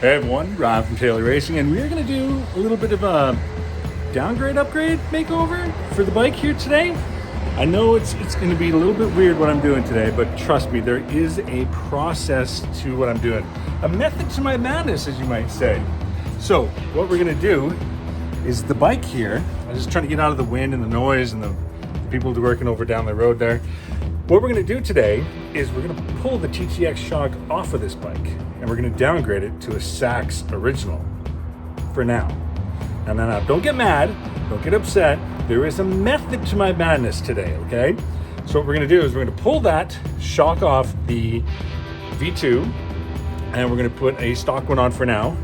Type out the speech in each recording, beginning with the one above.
Hey everyone, Ron from Taylor Racing, and we're going to do a little bit of a downgrade upgrade makeover for the bike here today. I know it's going to be a little bit weird what I'm doing today, but trust me, there is a process to what I'm doing. A method to my madness, as you might say. So what we're going to do is the bike here, I'm just trying to get out of the wind and the noise and the people working over down the road there. What we're going to do today is we're going to pull the TTX shock off of this bike and we're going to downgrade it to a Sachs original for now. And then don't get mad, don't get upset. There is a method to my madness today, okay? So what we're going to do is we're going to pull that shock off the V2 and we're going to put a stock one on for now.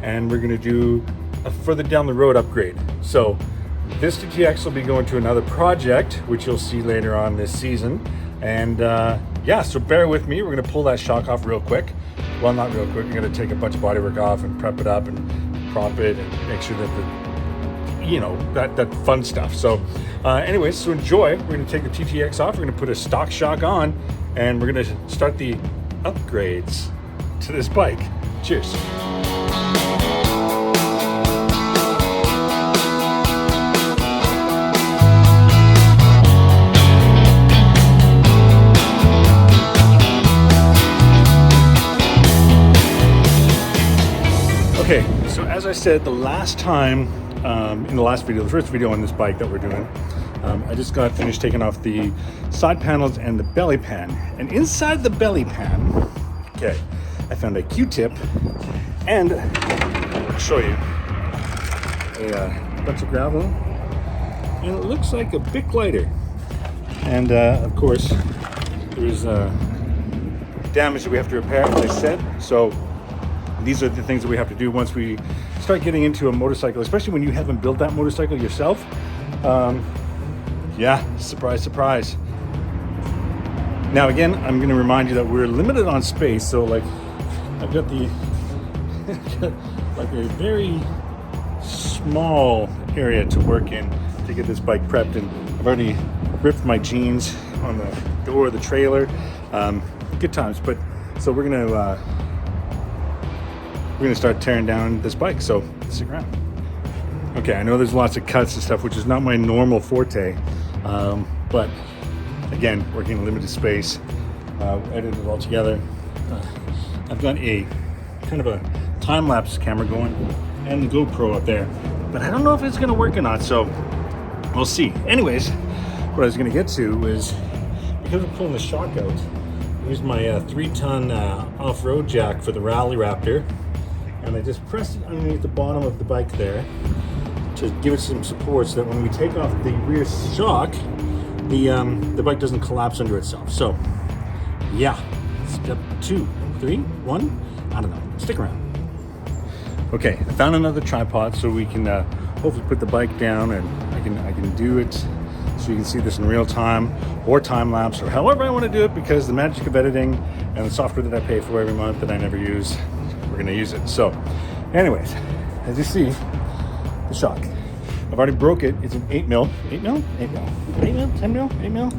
And we're going to do a further down the road upgrade. So this TTX will be going to another project, which you'll see later on this season. And yeah, so bear with me. We're going to pull that shock off real quick. Well, not real quick. We're going to take a bunch of bodywork off and prep it up and prop it and make sure that that fun stuff. So anyways, so enjoy. We're going to take the TTX off. We're going to put a stock shock on and we're going to start the upgrades to this bike. Cheers. Okay, so as I said the last time, in the last video, the first video on this bike that we're doing, I just got finished taking off the side panels and the belly pan. And inside the belly pan, okay, I found a Q-tip and I'll show you a bunch of gravel. And it looks like a Bic lighter. And of course, there's damage that we have to repair, as I said. So these are the things that we have to do once we start getting into a motorcycle, especially when you haven't built that motorcycle yourself. Yeah, surprise, surprise. Now again, I'm going to remind you that we're limited on space. So like, I've got the like a very small area to work in to get this bike prepped, and I've already ripped my jeans on the door of the trailer. Good times, but so we're gonna start tearing down this bike, so stick around. Okay, I know there's lots of cuts and stuff, which is not my normal forte, but again, working in limited space, edited it all together. I've got a kind of a time-lapse camera going and the GoPro up there, but I don't know if it's gonna work or not, so we'll see. Anyways, what I was gonna get to is, because I'm pulling the shock out, I used my 3-ton off-road jack for the Rally Raptor, and I just pressed it underneath the bottom of the bike there to give it some support so that when we take off the rear shock, the bike doesn't collapse under itself. So yeah, step 2, 3, 1, I don't know, stick around. Okay, I found another tripod so we can hopefully put the bike down and I can do it so you can see this in real time or time lapse or however I want to do it, because the magic of editing and the software that I pay for every month that I never use, we're going to use it. So anyways, as you see, the shock, I've already broke it. It's an 8 mil, 10 mil, 8 mil.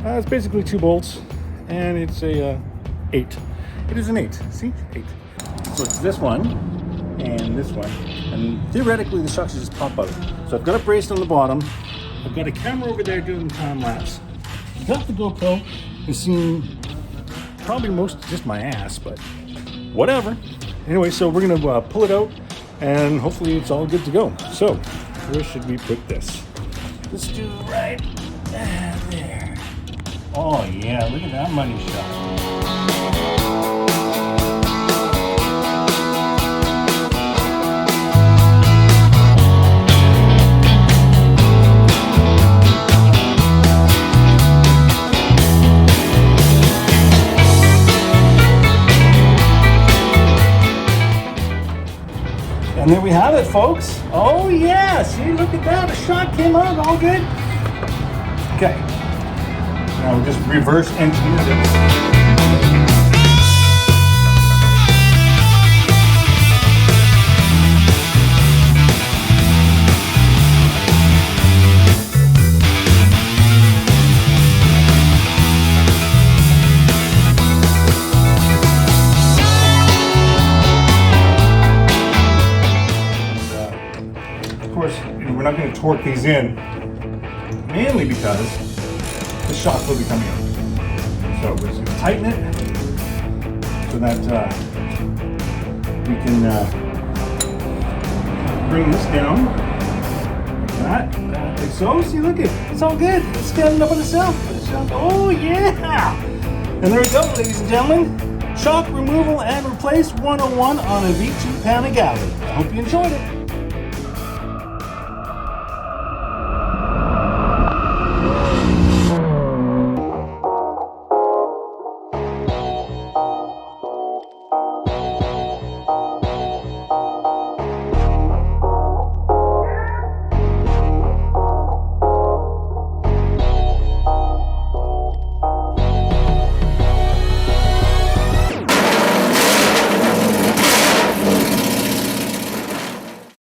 It's basically 2 bolts and it's a 8. It is an 8, see, 8. So it's this one and this one, and theoretically the shock should just pop out. So I've got it braced on the bottom. I've got a camera over there doing time lapse. I've got the GoPro. It's seen probably most just my ass, but whatever. Anyway, so we're gonna pull it out and hopefully it's all good to go. So where should we put this? Let's do right there. Oh yeah, look at that money shot. And there we have it, folks. Oh yeah, see, look at that. The shot came out all good. Okay, now we'll just reverse engineer this. we're not going to torque these in, mainly because the shock will be coming out. So we're just going to tighten it so that we can bring this down like that, like so. See, look it's all good. It's standing up on itself. Oh yeah! And there we go, ladies and gentlemen. Shock removal and replace 101 on a V2 Panigale. I hope you enjoyed it.